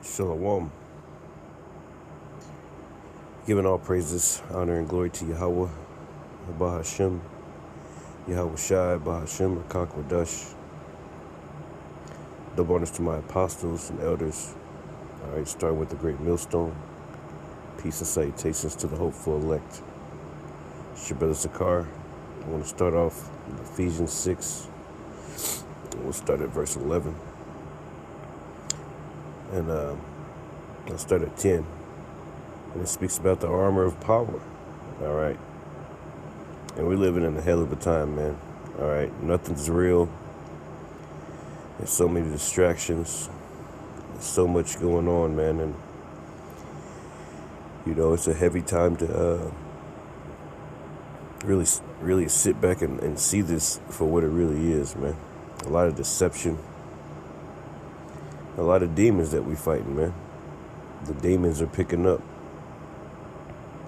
Shalom. Giving all praises, honor, and glory to Yahweh, Bahashem, Yahweh Shai, Bahashem, Rakak Wadash. Double honors to my apostles and elders. All right, starting with the great millstone. Peace and salutations to the hopeful elect. It's your brother Zakar. I want to start off with Ephesians 6. We'll start at verse 11. And I'll start at 10. And it speaks about the armor of power. All right. And we're living in a hell of a time, man. All right. Nothing's real. There's so many distractions. There's so much going on, man. And, you know, it's a heavy time to really sit back and see this for what it really is, man. A lot of deception. A lot of demons that we fighting, man. The demons are picking up.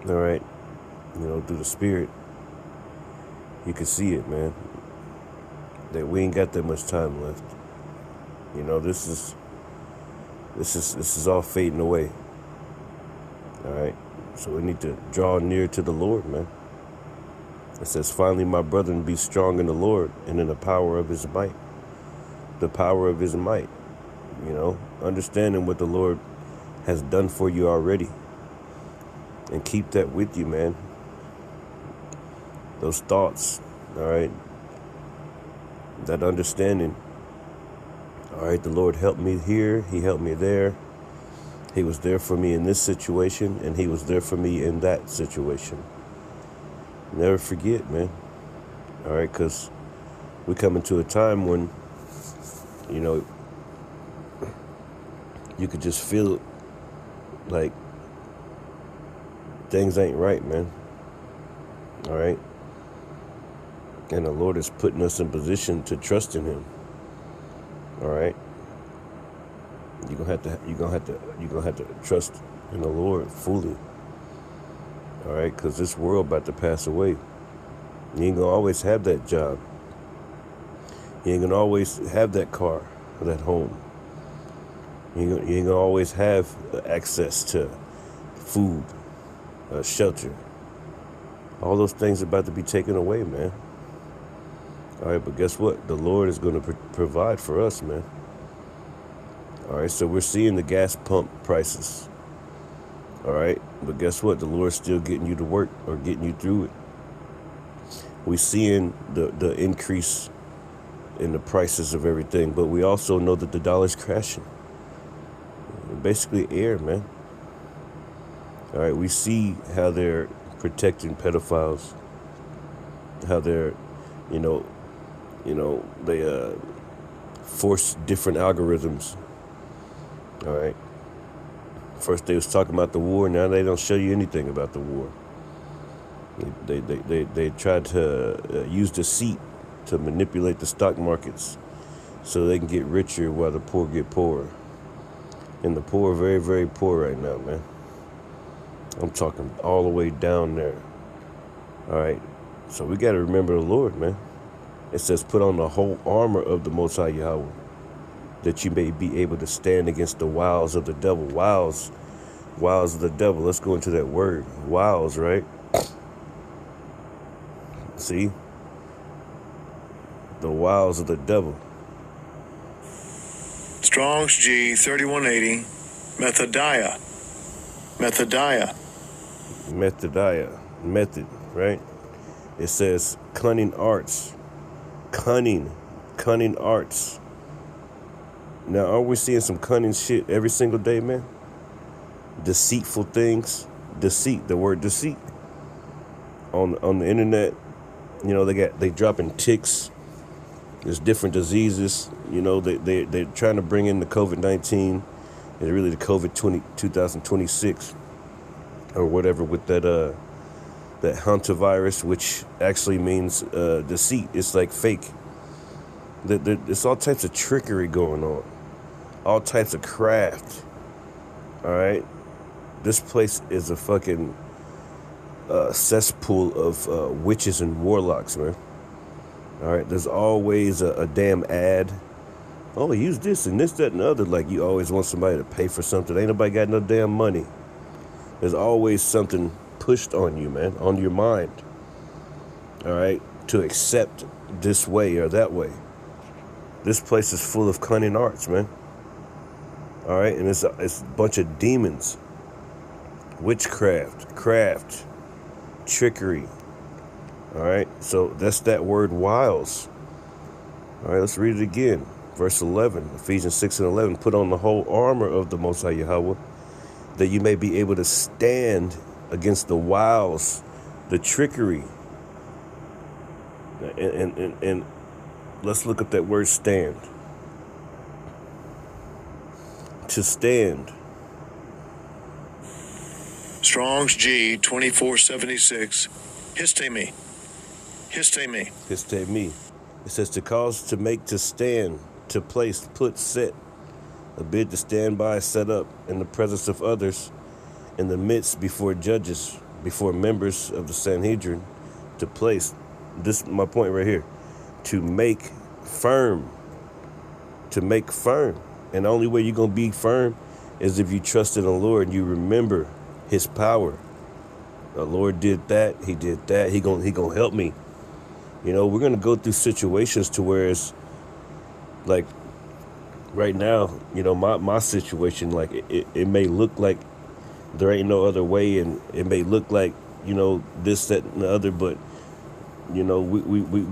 All right. You know, through the spirit. You can see it, man. That we ain't got that much time left. You know, this is all fading away. All right. So we need to draw near to the Lord, man. It says, finally, my brethren, be strong in the Lord and in the power of his might. The power of his might. You know, understanding what the Lord has done for you already. And keep that with you, man. Those thoughts, all right? That understanding. All right, the Lord helped me here. He helped me there. He was there for me in this situation, and he was there for me in that situation. Never forget, man. All right, because we come into a time when, you know, you could just feel like things ain't right, man. All right. And the Lord is putting us in position to trust in him. All right. You're gonna have to trust in the Lord fully. All right, because this world about to pass away. You ain't gonna always have that job. You ain't gonna always have that car or that home. You ain't gonna always have access to food, shelter. All those things are about to be taken away, man. All right, but guess what? The Lord is going to provide for us, man. All right, so we're seeing the gas pump prices. All right, but guess what? The Lord's still getting you to work or getting you through it. We're seeing the increase in the prices of everything, but we also know that the dollar's crashing. Basically air, man. All right, we see how they're protecting pedophiles, how they're, they force different algorithms. All right. First they was talking about the war, now they don't show you anything about the war. They tried to use deceit to manipulate the stock markets so they can get richer while the poor get poorer. And the poor are very, very poor right now, man. I'm talking all the way down there. All right. So we got to remember the Lord, man. It says, put on the whole armor of the Most High Yahweh, that you may be able to stand against the wiles of the devil. Wiles of the devil. Let's go into that word. Wiles, right? See? The wiles of the devil. Strong's G 3180, Method, right? It says cunning arts. Cunning arts. Now, aren't we seeing some cunning shit every single day, man? Deceitful things. Deceit, the word deceit. On the internet, you know, they dropping ticks. There's different diseases. You know, they're trying to bring in the COVID-19 and really the COVID 2026 or whatever with that hantavirus, which actually means deceit. It's like fake. There's all types of trickery going on. All types of craft. All right? This place is a fucking cesspool of witches and warlocks, man. All right? There's always a damn ad Oh, use this and this, that, and the other. Like you always want somebody to pay for something. Ain't nobody got no damn money. There's always something pushed on you, man, on your mind. All right, to accept this way or that way. This place is full of cunning arts, man. All right, and it's a bunch of demons, witchcraft, craft, trickery. All right, so that's that word wiles. All right, let's read it again. Verse 11, Ephesians 6 and 11, put on the whole armor of the Most High Yahweh, that you may be able to stand against the wiles, the trickery. And let's look at that word stand. To stand. Strong's G 2476. Histe me. Histe me. Histe me. It says to cause, to make, to stand, to place, put, set. A bid to stand by, set up in the presence of others, in the midst, before judges, before members of the Sanhedrin, to place. This is my point right here. To make firm. To make firm. And the only way you're going to be firm is if you trust in the Lord and you remember his power. The Lord did that. He did that. He gonna help me. You know, we're going to go through situations to where it's like right now, you know, my situation, like it may look like there ain't no other way, and it may look like, you know, this, that, and the other, but you know, we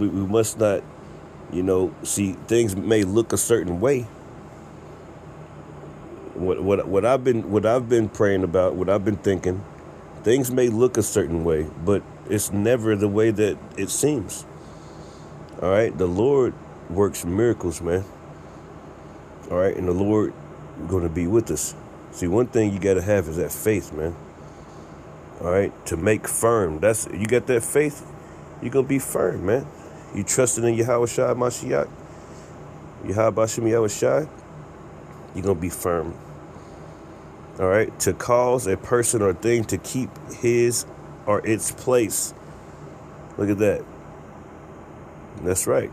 must not, you know, see, things may look a certain way. What I've been praying about, what I've been thinking, things may look a certain way, but it's never the way that it seems. All right, the Lord works miracles, man. All right, and the Lord is going to be with us. See, one thing you got to have is that faith, man. All right, to make firm. That's, you got that faith, you're going to be firm, man. You trusting in Yahweh Shai Mashiach, Yahweh Bashem Yahweh Shai, you're going to be firm. All right, to cause a person or thing to keep his or its place. Look at that. That's right.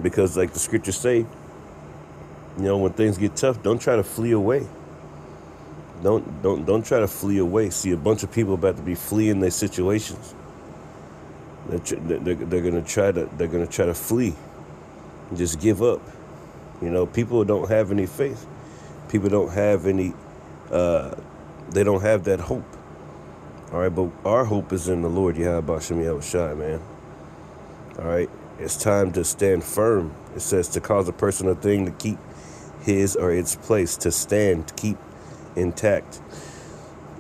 Because like the scriptures say, you know, when things get tough, don't try to flee away. Don't try to flee away. See, a bunch of people about to be fleeing their situations. They're gonna try to flee, and just give up. You know, people don't have any faith. People don't have any. They don't have that hope. All right, but our hope is in the Lord Yahweh Bashem Yahweh Shai, man. All right, it's time to stand firm. It says to cause a person or thing to keep his or its place, to stand, to keep intact,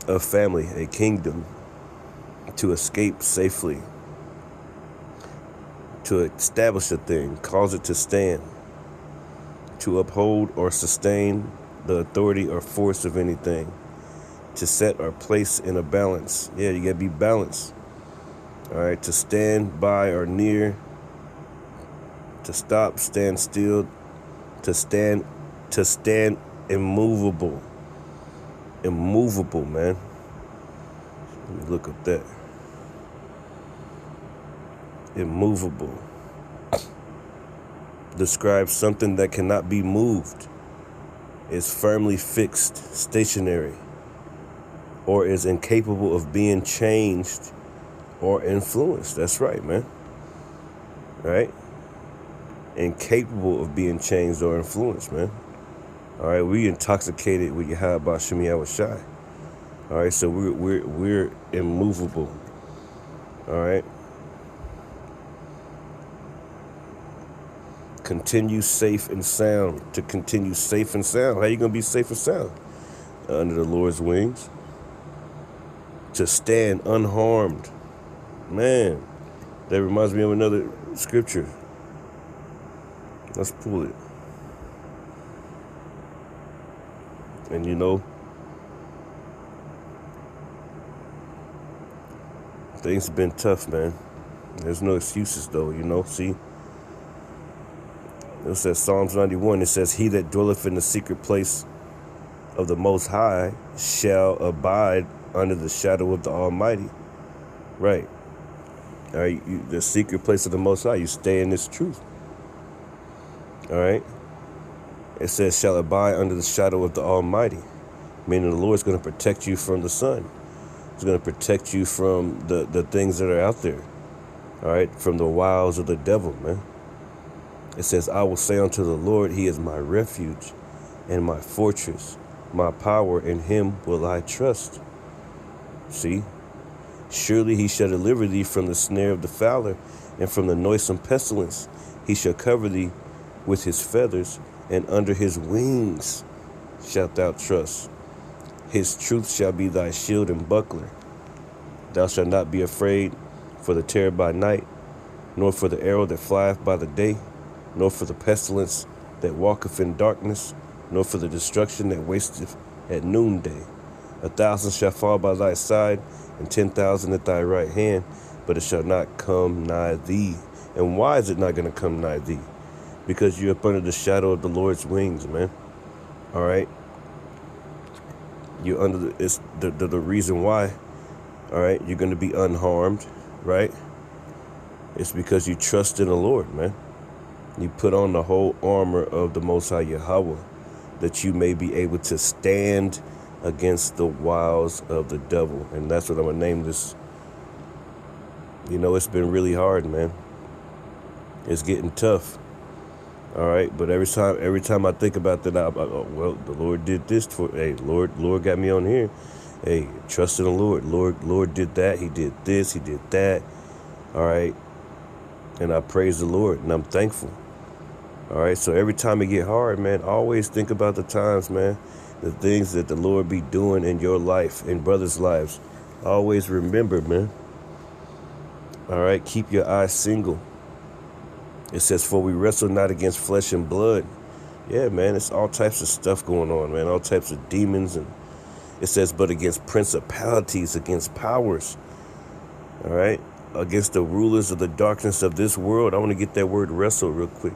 a family, a kingdom, to escape safely, to establish a thing, cause it to stand, to uphold or sustain the authority or force of anything, to set or place in a balance. Yeah, you gotta be balanced. All right, to stand by or near, to stop, stand still, to stand immovable. Immovable, man. Let me look up that. Immovable describes something that cannot be moved, is firmly fixed, stationary, or is incapable of being changed or influenced. That's right, man. Right? Incapable of being changed or influenced, man. All right, we intoxicated with Yahweh Bashem Yahweh Shai. All right, so we're immovable. All right. Continue safe and sound. To continue safe and sound. How you gonna be safe and sound? Under the Lord's wings. To stand unharmed. Man, that reminds me of another scripture. Let's pull it. And you know, things have been tough, man. There's no excuses though, you know. See, it says Psalms 91, it says, he that dwelleth in the secret place of the Most High shall abide under the shadow of the Almighty. Right. All right, the secret place of the Most High, you stay in this truth. All right. It says, shall abide under the shadow of the Almighty. Meaning the Lord's going to protect you from the sun. He's going to protect you from the things that are out there. All right, from the wiles of the devil, man. It says, I will say unto the Lord, he is my refuge and my fortress, my power, in him will I trust. See? Surely he shall deliver thee from the snare of the fowler and from the noisome pestilence. He shall cover thee with his feathers, and under his wings shalt thou trust. His truth shall be thy shield and buckler. Thou shalt not be afraid for the terror by night, nor for the arrow that flieth by the day, nor for the pestilence that walketh in darkness, nor for the destruction that wasteth at noonday. 1,000 shall fall by thy side, and 10,000 at thy right hand, but it shall not come nigh thee. And why is it not going to come nigh thee? Because you're up under the shadow of the Lord's wings, man. All right? You're under the reason why, all right, you're going to be unharmed, right? It's because you trust in the Lord, man. You put on the whole armor of the Most High Yahweh, that you may be able to stand against the wiles of the devil. And that's what I'm going to name this. You know, it's been really hard, man. It's getting tough. All right. But every time I think about that, well, the Lord did this for, hey, Lord got me on here. Hey, trust in the Lord. Lord did that. He did this. He did that. All right. And I praise the Lord, and I'm thankful. All right. So every time it get hard, man, always think about the times, man, the things that the Lord be doing in your life, in brothers' lives. Always remember, man. All right. Keep your eyes single. It says, for we wrestle not against flesh and blood. Yeah, man, it's all types of stuff going on, man. All types of demons. And it says, but against principalities, against powers. All right. Against the rulers of the darkness of this world. I want to get that word wrestle real quick.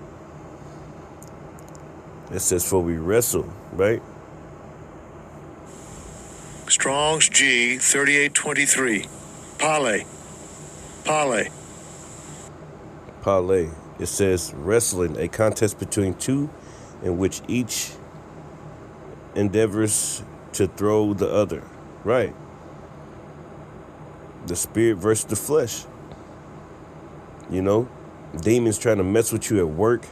It says, for we wrestle, right? Strong's G 3823. Parlay. It says wrestling, a contest between two in which each endeavors to throw the other. Right. The spirit versus the flesh. You know, demons trying to mess with you at work,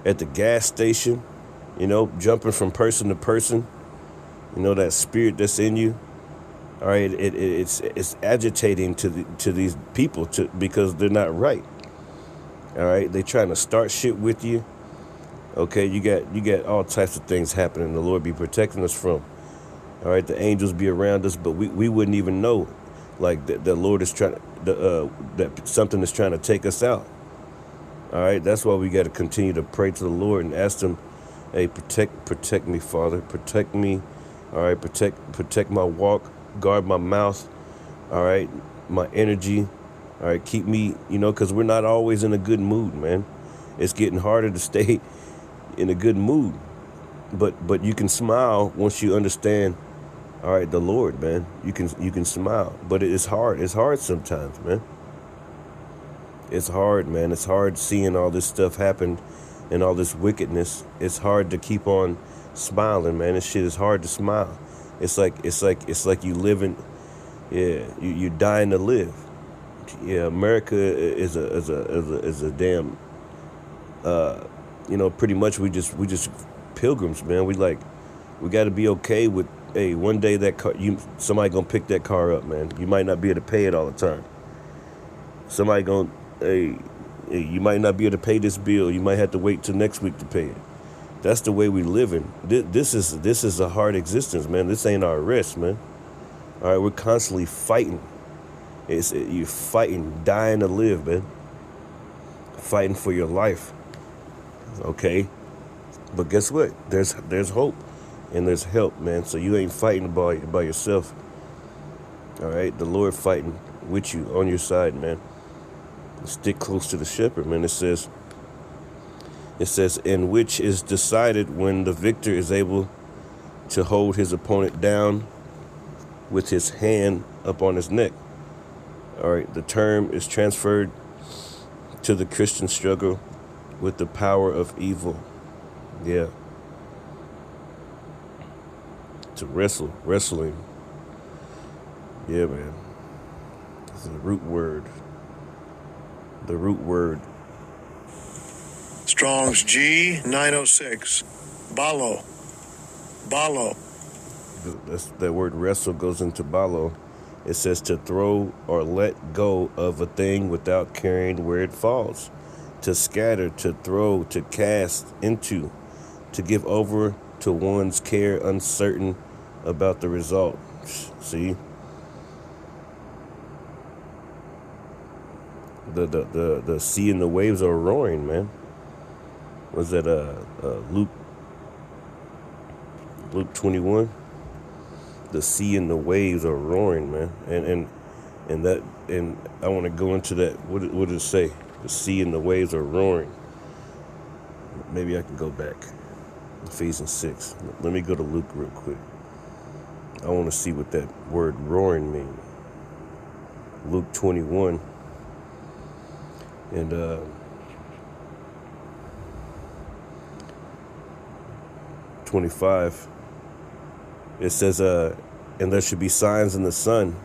at the gas station, you know, jumping from person to person. You know, that spirit that's in you. All right, it's agitating to these people because they're not right. All right, they trying to start shit with you. Okay, you got all types of things happening. The Lord be protecting us from. All right, the angels be around us, but we wouldn't even know, like the Lord is trying that something is trying to take us out. All right, that's why we got to continue to pray to the Lord and ask Him, hey, protect me, Father, protect me. All right, protect my walk, guard my mouth. All right, my energy. All right, keep me, you know, because we're not always in a good mood, man. It's getting harder to stay in a good mood. But you can smile once you understand, all right, the Lord, man. You can smile. But it's hard. It's hard sometimes, man. It's hard, man. It's hard seeing all this stuff happen and all this wickedness. It's hard to keep on smiling, man. This shit is hard to smile. It's like you living, yeah, you dying to live. Yeah, America is a damn, you know, pretty much we just pilgrims, man. We got to be okay with, hey, one day that car, somebody gonna pick that car up, man. You might not be able to pay it all the time. Somebody gonna, hey, you might not be able to pay this bill. You might have to wait till next week to pay it. That's the way we living. This is a hard existence, man. This ain't our rest, man. All right, we're constantly fighting. You're fighting, dying to live, man. Fighting for your life. Okay? But guess what? There's hope and there's help, man. So you ain't fighting by yourself. All right? The Lord fighting with you, on your side, man. Stick close to the shepherd, man. It says, in which is decided when the victor is able to hold his opponent down with his hand up on his neck. All right, the term is transferred to the Christian struggle with the power of evil. Yeah, To wrestle, wrestling. Yeah, man. It's the root word. The root word. Strong's G 906. Balo. Balo. That word wrestle goes into balo. It says to throw or let go of a thing without caring where it falls. To scatter, to throw, to cast into. To give over to one's care, uncertain about the result. See? The sea and the waves are roaring, man. Was that Luke 21? The sea and the waves are roaring, man. And I want to go into that. What did it say? The sea and the waves are roaring. Maybe I can go back. Ephesians 6. Let me go to Luke real quick. I want to see what that word roaring means. Luke 21 and 25. It says, and there should be signs in the sun,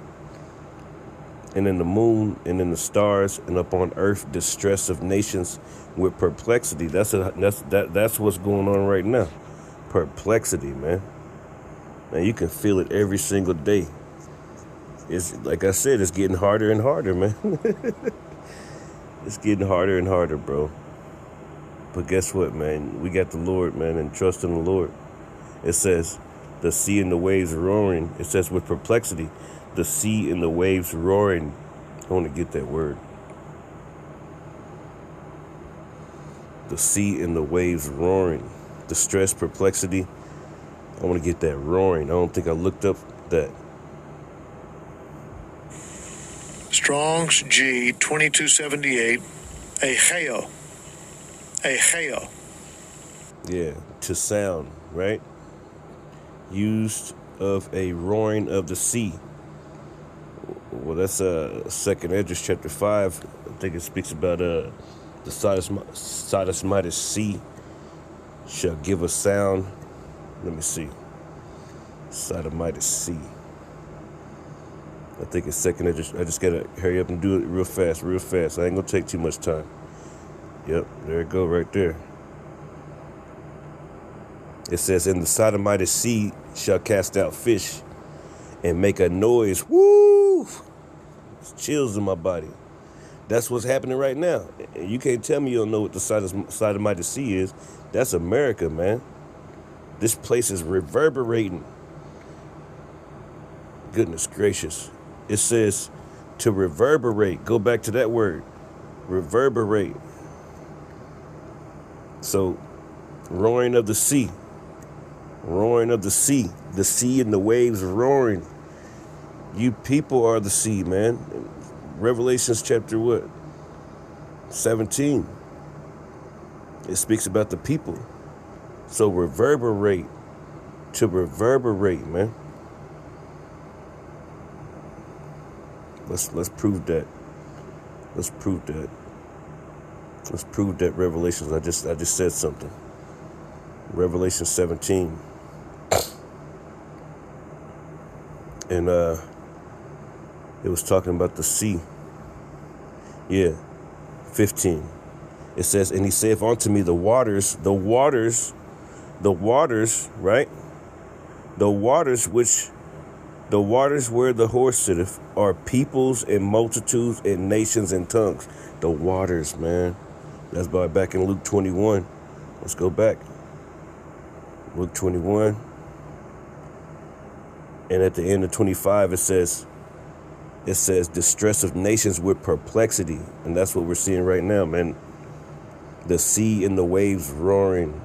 and in the moon, and in the stars, and upon earth distress of nations with perplexity. That's what's going on right now. Perplexity, man. Man, you can feel it every single day. It's like I said, it's getting harder and harder, man. It's getting harder and harder, bro. But guess what, man? We got the Lord, man, and trust in the Lord. It says, the sea and the waves roaring. It says with perplexity, the sea and the waves roaring. I want to get that word. The sea and the waves roaring. Distress, perplexity. I want to get that roaring. I don't think I looked up that. Strong's G 2278. Aheo. Aheo. Yeah, to sound, right? Used of a roaring of the sea. Well, that's 2nd Esdras chapter 5. I think it speaks about the Sidus sea shall give a sound. Let me see. Sidus sea. I think it's 2nd Esdras. I just gotta hurry up and do it real fast. I ain't gonna take too much time. Yep, there it go right there. It says, in the Sodomite sea shall cast out fish and make a noise. Woo! It's chills in my body. That's what's happening right now. And you can't tell me you don't know what the Sodomite sea is. That's America, man. This place is reverberating. Goodness gracious. It says to reverberate. Go back to that word. Reverberate. So, roaring of the sea. Roaring of the sea and the waves roaring. You people are the sea, man. Revelations chapter what? 17. It speaks about the people. So reverberate. To reverberate, man. Let's prove that. Let's prove that. Let's prove that Revelations. I just said something. Revelation 17. And it was talking about the sea. Yeah. 15. It says, and he saith unto me, the waters, right? The waters where the horse sitteth are peoples and multitudes and nations and tongues. The waters, man. That's back in Luke 21. Let's go back. Luke 21. And at the end of 25, it says distress of nations with perplexity. And that's what we're seeing right now, man. The sea and the waves roaring.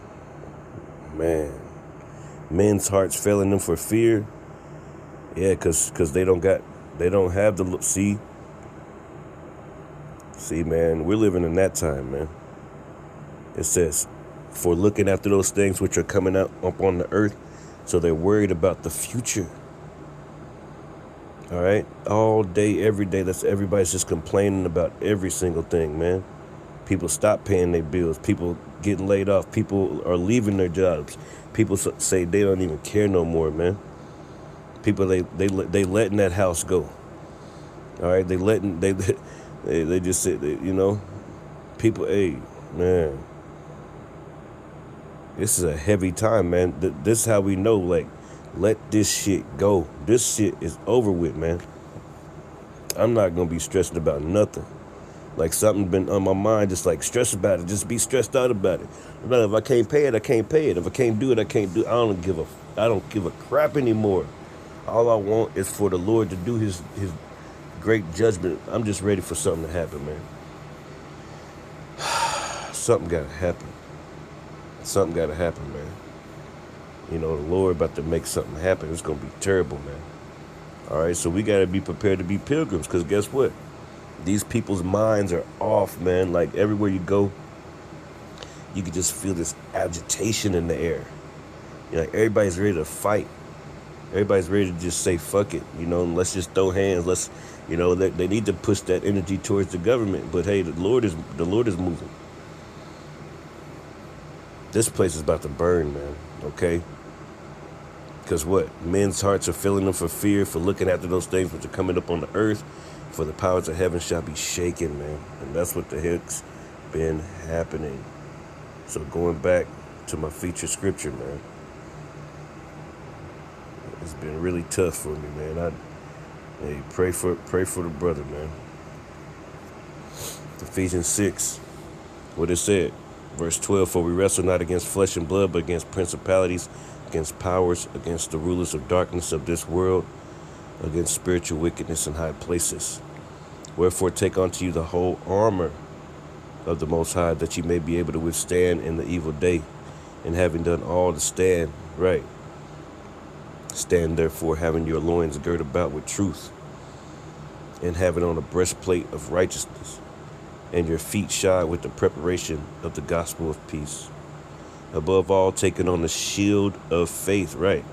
Man. Men's hearts failing them for fear. Yeah, because they don't have the see. See, man, we're living in that time, man. It says, for looking after those things which are coming up on the earth, so they're worried about the future. All right, all day, every day. Everybody's just complaining about every single thing, man. People stop paying their bills. People getting laid off. People are leaving their jobs. People say they don't even care no more, man. People they letting that house go. All right, they just said, you know, people. Hey, man, this is a heavy time, man. This is how we know, like, let this shit go. This shit is over with, man. I'm not gonna be stressing about nothing. Like something been on my mind, just like stress about it. Just be stressed out about it. But if I can't pay it, I can't pay it. If I can't do it, I can't do it. I don't give a crap anymore. All I want is for the Lord to do his great judgment. I'm just ready for something to happen, man. Something gotta happen. Something gotta happen, man. You know, the Lord about to make something happen. It's gonna be terrible, man. All right, so we gotta be prepared to be pilgrims, because guess what? These people's minds are off, man. Like everywhere you go, you can just feel this agitation in the air. You know, like everybody's ready to fight. Everybody's ready to just say fuck it. You know, let's just throw hands. Let's, you know, they need to push that energy towards the government. But hey, the Lord is moving. This place is about to burn, man. Okay. Because what? Men's hearts are filling them for fear, for looking after those things which are coming up on the earth. For the powers of heaven shall be shaken, man. And that's what the heck's been happening. So going back to my featured scripture, man. It's been really tough for me, man. Hey, pray for the brother, man. Ephesians 6, what it said. Verse 12, for we wrestle not against flesh and blood, but against principalities, against powers, against the rulers of darkness of this world, against spiritual wickedness in high places. Wherefore take unto you the whole armor of the Most High, that ye may be able to withstand in the evil day, and having done all to stand, right. Stand therefore, having your loins girt about with truth, and having on a breastplate of righteousness, and your feet shod with the preparation of the gospel of peace. Above all, taking on the shield of faith, right,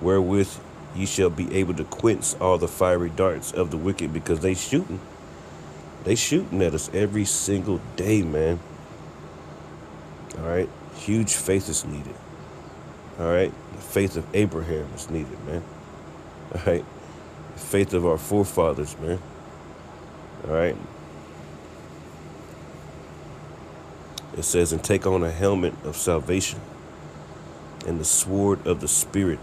wherewith ye shall be able to quench all the fiery darts of the wicked, because they shooting at us every single day, man. All right, huge faith is needed. All right, the faith of Abraham is needed, man. All right, the faith of our forefathers, man. All right. It says, and take on a helmet of salvation and the sword of the Spirit,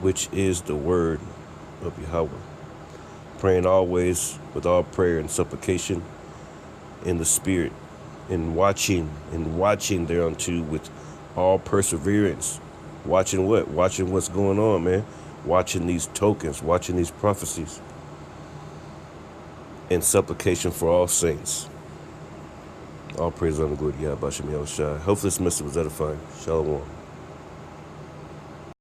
which is the word of Yahweh, praying always with all prayer and supplication in the Spirit, and watching thereunto with all perseverance. Watching what? Watching what's going on, man. Watching these tokens, watching these prophecies, and supplication for all saints. All praise and glory to Yahweh Shem Yahushua. Hopefully this message was edifying. Shalom.